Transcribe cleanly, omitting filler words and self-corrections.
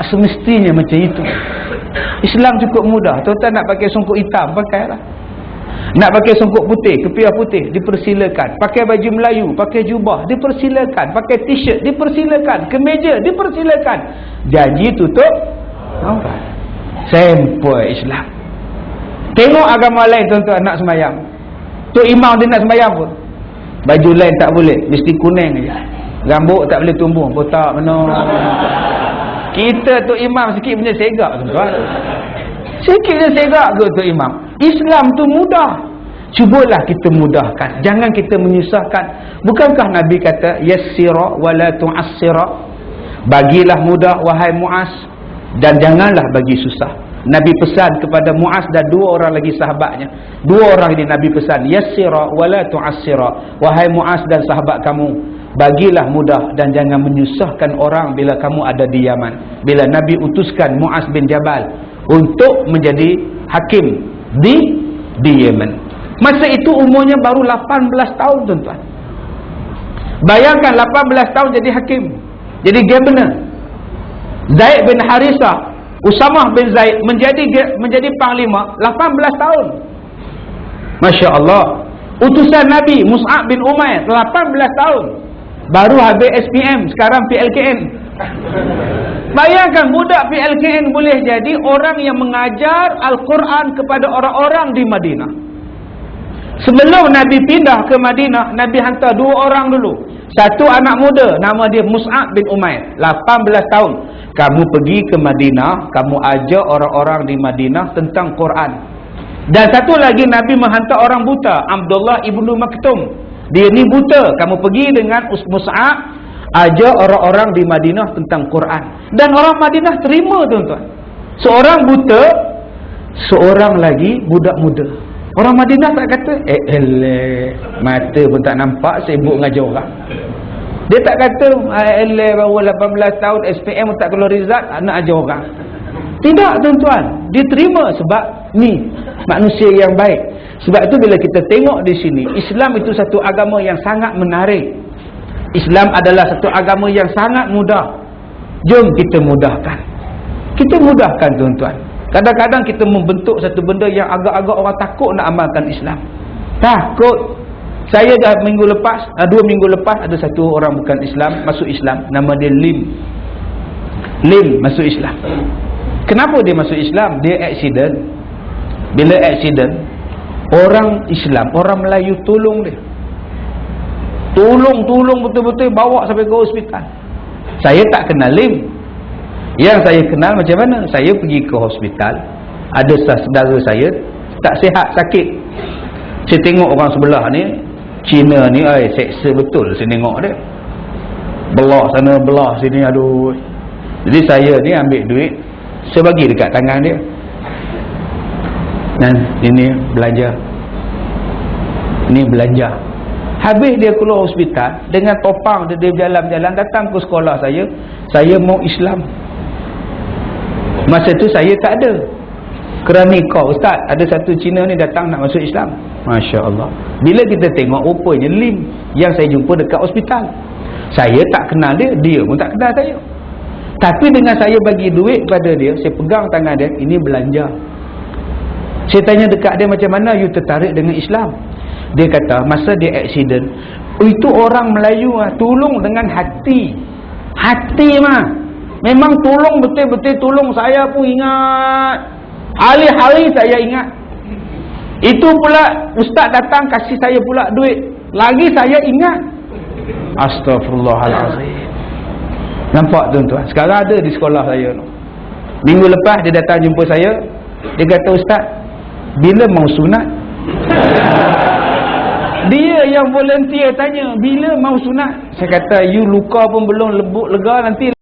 Semestinya macam itu. Islam cukup mudah. Tuan-tuan nak pakai songkok hitam, pakailah. Nak pakai songkok putih, kepiah putih, dipersilakan. Pakai baju Melayu, pakai jubah, dipersilakan. Pakai t-shirt, dipersilakan. Kemeja, dipersilakan. Janji tutup aurat. Sempoi Islam. Tengok agama lain tuan-tuan nak sembahyang. Tok imam dia nak sembahyang pun baju lain tak boleh, mesti kuning aja. Rambut tak boleh tumbuh, botak mana. Kita tok imam sikit punya segak tuan-tuan. Sikit punya segak ke tok imam. Islam tu mudah. Cubalah kita mudahkan. Jangan kita menyusahkan. Bukankah Nabi kata yassira wala tu'assira? Bagilah mudah wahai Muaz, dan janganlah bagi susah. Nabi pesan kepada Muaz dan dua orang lagi sahabatnya. Dua orang ini Nabi pesan, yassira wala tu'assira. Wahai Muaz dan sahabat kamu, bagilah mudah dan jangan menyusahkan orang bila kamu ada di Yaman. Bila Nabi utuskan Muaz bin Jabal untuk menjadi hakim di Yaman. Masa itu umurnya baru 18 tahun tuan-tuan. Bayangkan 18 tahun jadi hakim, jadi governor. Zaid bin Harisah, Usamah bin Zaid menjadi panglima 18 tahun. Masya Allah. Utusan Nabi Mus'ab bin Umair 18 tahun. Baru habis SPM, sekarang PLKN. Bayangkan budak PLKN boleh jadi orang yang mengajar Al-Quran kepada orang-orang di Madinah. Sebelum Nabi pindah ke Madinah, Nabi hantar dua orang dulu. Satu anak muda, nama dia Mus'ab bin Umair, 18 tahun. Kamu pergi ke Madinah, kamu ajar orang-orang di Madinah tentang Quran. Dan satu lagi Nabi menghantar orang buta, Abdullah ibnu Maktum. Dia ni buta, kamu pergi dengan Mus'ab, ajar orang-orang di Madinah tentang Quran. Dan orang Madinah terima tuan-tuan. Seorang buta, seorang lagi budak muda. Orang Madinah tak kata, mata pun tak nampak, sibuk ngajar orang. Dia tak kata, baru 18 tahun, SPM tak keluar result, nak ajar orang. Tidak tuan-tuan, dia terima sebab ni manusia yang baik. Sebab itu bila kita tengok di sini, Islam itu satu agama yang sangat menarik. Islam adalah satu agama yang sangat mudah. Jom kita mudahkan. Kita mudahkan tuan-tuan. Kadang-kadang kita membentuk satu benda yang agak-agak orang takut nak amalkan Islam. Takut. Saya dah 2 minggu lepas ada satu orang bukan Islam masuk Islam, nama dia Lim. Lim masuk Islam. Kenapa dia masuk Islam? Dia accident. Bila accident, orang Islam, orang Melayu tolong dia. Tolong betul-betul, bawa sampai ke hospital. Saya tak kenal Lim. Yang saya kenal macam mana? Saya pergi ke hospital, ada saudara saya tak sihat, sakit. Saya tengok orang sebelah ni, Cina ni, seksa betul saya tengok dia. Belah sana, belah sini, aduh. Jadi saya ni ambil duit, saya bagi dekat tangan dia. Dan ini belanja. Ini belanja. Habis dia keluar hospital, dengan topang dia berjalan-jalan, datang ke sekolah saya mau Islam. Masa tu saya tak ada. Kerana kau ustaz, ada satu Cina ni datang nak masuk Islam. Masya Allah. Bila kita tengok rupanya Lim yang saya jumpa dekat hospital. Saya tak kenal dia, dia pun tak kenal saya. Tapi dengan saya bagi duit kepada dia, saya pegang tangan dia, ini belanja. Saya tanya dekat dia, macam mana you tertarik dengan Islam? Dia kata masa dia accident, itu orang Melayu tolong dengan hati. Hati mah. Memang tolong betul-betul tolong, saya pun ingat. Hari-hari saya ingat. Itu pula ustaz datang kasih saya pula duit. Lagi saya ingat. Astaghfirullahalazim. Nampak tuan-tuan? Sekarang ada di sekolah saya. Minggu lepas dia datang jumpa saya. Dia kata, ustaz, bila mau sunat? Dia yang volunteer tanya, bila mau sunat? Saya kata, you luka pun belum lega, nanti